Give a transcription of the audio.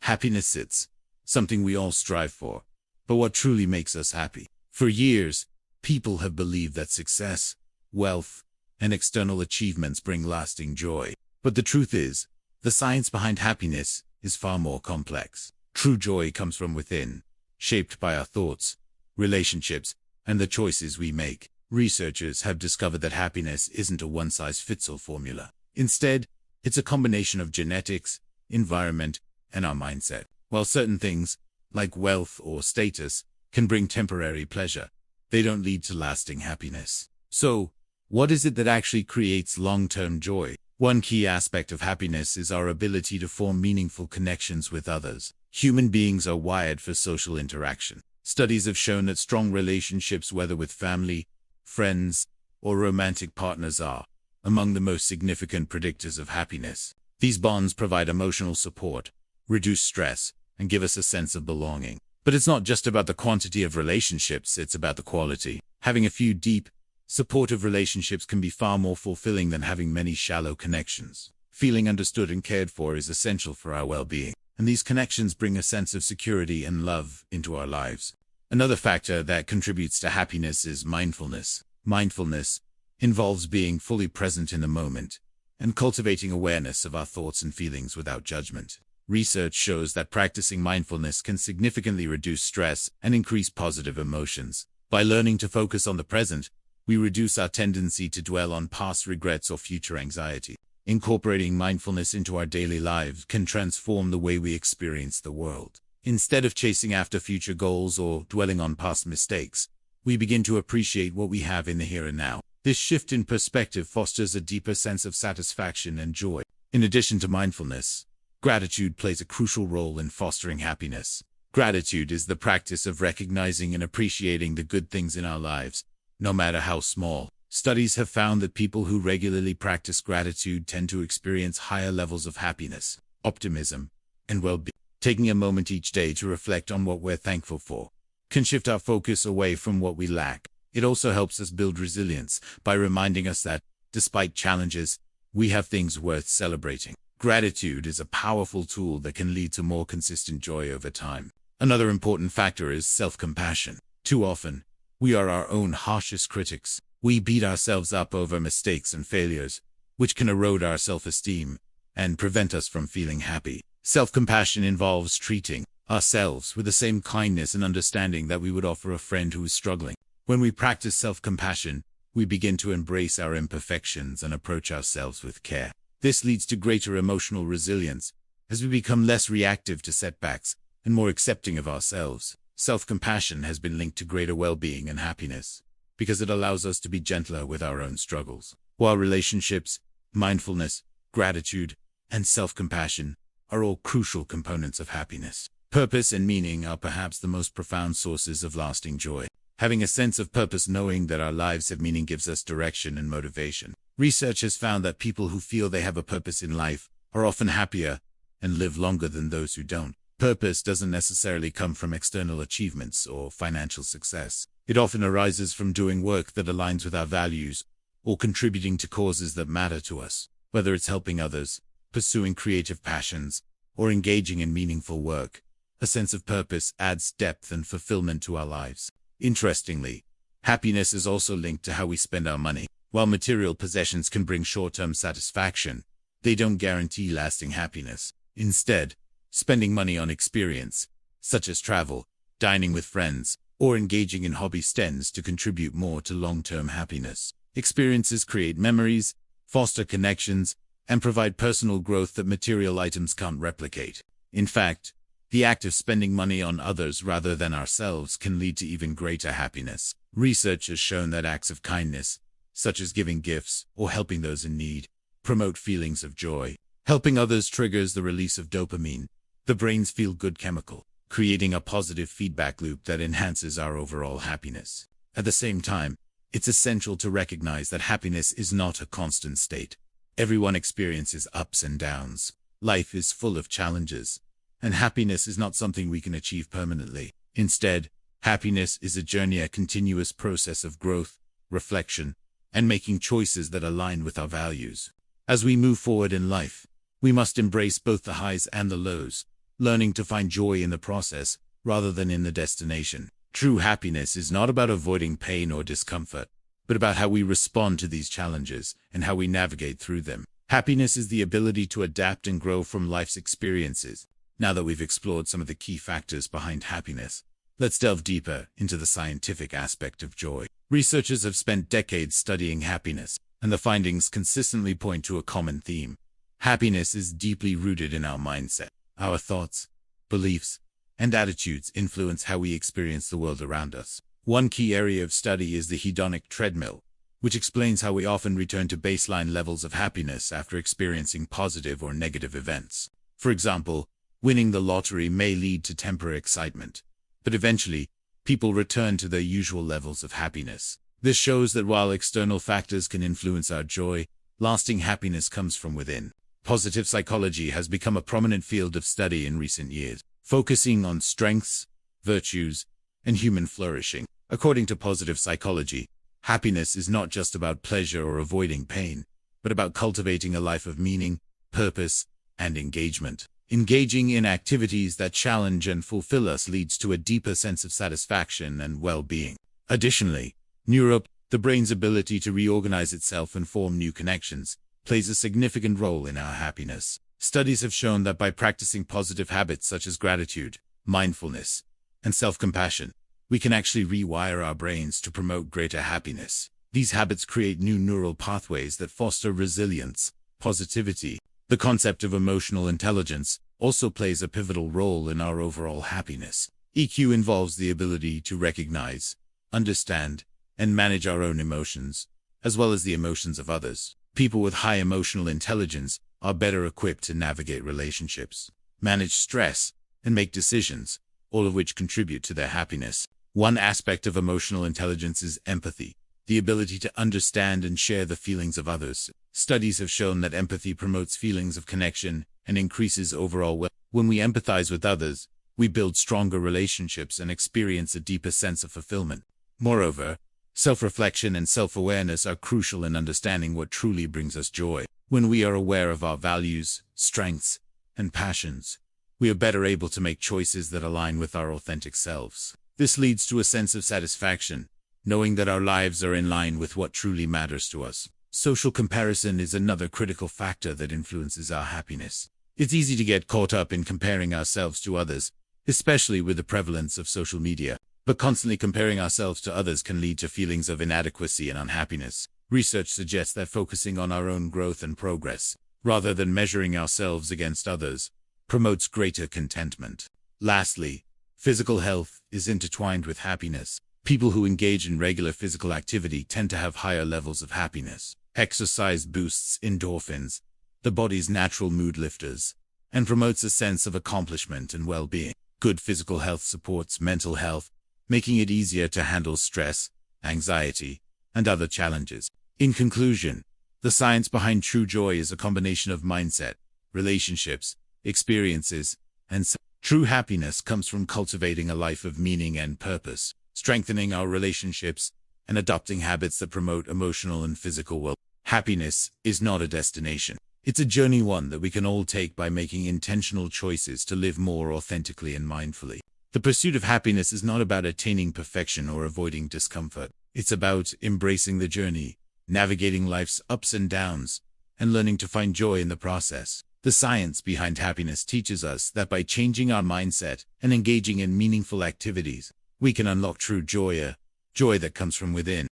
Happiness sits, something we all strive for. But what truly makes us happy? For years, people have believed that success, wealth, and external achievements bring lasting joy. But the truth is, the science behind happiness is far more complex. True joy comes from within, shaped by our thoughts, relationships, and the choices we make. Researchers have discovered that happiness isn't a one-size-fits-all formula. Instead, it's a combination of genetics, environment, and our mindset. While certain things, like wealth or status, can bring temporary pleasure, they don't lead to lasting happiness. So, what is it that actually creates long-term joy? One key aspect of happiness is our ability to form meaningful connections with others. Human beings are wired for social interaction. Studies have shown that strong relationships, whether with family, friends, or romantic partners, are among the most significant predictors of happiness. These bonds provide emotional support, reduce stress, and give us a sense of belonging. But it's not just about the quantity of relationships, it's about the quality. Having a few deep, supportive relationships can be far more fulfilling than having many shallow connections. Feeling understood and cared for is essential for our well-being, and these connections bring a sense of security and love into our lives. Another factor that contributes to happiness is mindfulness. Mindfulness involves being fully present in the moment and cultivating awareness of our thoughts and feelings without judgment. Research shows that practicing mindfulness can significantly reduce stress and increase positive emotions. By learning to focus on the present, we reduce our tendency to dwell on past regrets or future anxiety. Incorporating mindfulness into our daily lives can transform the way we experience the world. Instead of chasing after future goals or dwelling on past mistakes, we begin to appreciate what we have in the here and now. This shift in perspective fosters a deeper sense of satisfaction and joy. In addition to mindfulness, gratitude plays a crucial role in fostering happiness. Gratitude is the practice of recognizing and appreciating the good things in our lives, no matter how small. Studies have found that people who regularly practice gratitude tend to experience higher levels of happiness, optimism, and well-being. Taking a moment each day to reflect on what we're thankful for can shift our focus away from what we lack. It also helps us build resilience by reminding us that, despite challenges, we have things worth celebrating. Gratitude is a powerful tool that can lead to more consistent joy over time. Another important factor is self-compassion. Too often, we are our own harshest critics. We beat ourselves up over mistakes and failures, which can erode our self-esteem and prevent us from feeling happy. Self-compassion involves treating ourselves with the same kindness and understanding that we would offer a friend who is struggling. When we practice self-compassion, we begin to embrace our imperfections and approach ourselves with care. This leads to greater emotional resilience, as we become less reactive to setbacks and more accepting of ourselves. Self-compassion has been linked to greater well-being and happiness, because it allows us to be gentler with our own struggles. While relationships, mindfulness, gratitude, and self-compassion are all crucial components of happiness, purpose and meaning are perhaps the most profound sources of lasting joy. Having a sense of purpose, knowing that our lives have meaning, gives us direction and motivation. Research has found that people who feel they have a purpose in life are often happier and live longer than those who don't. Purpose doesn't necessarily come from external achievements or financial success. It often arises from doing work that aligns with our values or contributing to causes that matter to us. Whether it's helping others, pursuing creative passions, or engaging in meaningful work, a sense of purpose adds depth and fulfillment to our lives. Interestingly, happiness is also linked to how we spend our money. While material possessions can bring short-term satisfaction, they don't guarantee lasting happiness. Instead, spending money on experience, such as travel, dining with friends, or engaging in hobbies, tends to contribute more to long-term happiness. Experiences create memories, foster connections, and provide personal growth that material items can't replicate. In fact, the act of spending money on others rather than ourselves can lead to even greater happiness. Research has shown that acts of kindness, such as giving gifts or helping those in need, promote feelings of joy. Helping others triggers the release of dopamine, the brain's feel-good chemical, creating a positive feedback loop that enhances our overall happiness. At the same time, it's essential to recognize that happiness is not a constant state. Everyone experiences ups and downs. Life is full of challenges, and happiness is not something we can achieve permanently. Instead, happiness is a journey, a continuous process of growth, reflection, and making choices that align with our values. As we move forward in life, we must embrace both the highs and the lows, learning to find joy in the process rather than in the destination. True happiness is not about avoiding pain or discomfort, but about how we respond to these challenges and how we navigate through them. Happiness is the ability to adapt and grow from life's experiences. Now that we've explored some of the key factors behind happiness, let's delve deeper into the scientific aspect of joy. Researchers have spent decades studying happiness, and the findings consistently point to a common theme. Happiness is deeply rooted in our mindset. Our thoughts, beliefs, and attitudes influence how we experience the world around us. One key area of study is the hedonic treadmill, which explains how we often return to baseline levels of happiness after experiencing positive or negative events. For example, winning the lottery may lead to temporary excitement, but eventually, people return to their usual levels of happiness. This shows that while external factors can influence our joy, lasting happiness comes from within. Positive psychology has become a prominent field of study in recent years, focusing on strengths, virtues, and human flourishing. According to positive psychology, happiness is not just about pleasure or avoiding pain, but about cultivating a life of meaning, purpose, and engagement. Engaging in activities that challenge and fulfill us leads to a deeper sense of satisfaction and well-being. Additionally, the brain's ability to reorganize itself and form new connections, plays a significant role in our happiness. Studies have shown that by practicing positive habits such as gratitude, mindfulness, and self-compassion, we can actually rewire our brains to promote greater happiness. These habits create new neural pathways that foster resilience, positivity. The concept of emotional intelligence also plays a pivotal role in our overall happiness. EQ involves the ability to recognize, understand, and manage our own emotions, as well as the emotions of others. People with high emotional intelligence are better equipped to navigate relationships, manage stress, and make decisions, all of which contribute to their happiness. One aspect of emotional intelligence is empathy, the ability to understand and share the feelings of others. Studies have shown that empathy promotes feelings of connection and increases overall well. When we empathize with others, we build stronger relationships and experience a deeper sense of fulfillment. Moreover, self-reflection and self-awareness are crucial in understanding what truly brings us joy. When we are aware of our values, strengths, and passions, we are better able to make choices that align with our authentic selves. This leads to a sense of satisfaction, knowing that our lives are in line with what truly matters to us. Social comparison is another critical factor that influences our happiness. It's easy to get caught up in comparing ourselves to others, especially with the prevalence of social media. But constantly comparing ourselves to others can lead to feelings of inadequacy and unhappiness. Research suggests that focusing on our own growth and progress, rather than measuring ourselves against others, promotes greater contentment. Lastly, physical health is intertwined with happiness. People who engage in regular physical activity tend to have higher levels of happiness. Exercise boosts endorphins, the body's natural mood lifters, and promotes a sense of accomplishment and well-being. Good physical health supports mental health, making it easier to handle stress, anxiety, and other challenges. In conclusion, the science behind true joy is a combination of mindset, relationships, experiences, and true happiness comes from cultivating a life of meaning and purpose, strengthening our relationships, and adopting habits that promote emotional and physical well-being. Happiness is not a destination. It's a journey, one that we can all take by making intentional choices to live more authentically and mindfully. The pursuit of happiness is not about attaining perfection or avoiding discomfort. It's about embracing the journey, navigating life's ups and downs, and learning to find joy in the process. The science behind happiness teaches us that by changing our mindset and engaging in meaningful activities, we can unlock true joy, a joy that comes from within.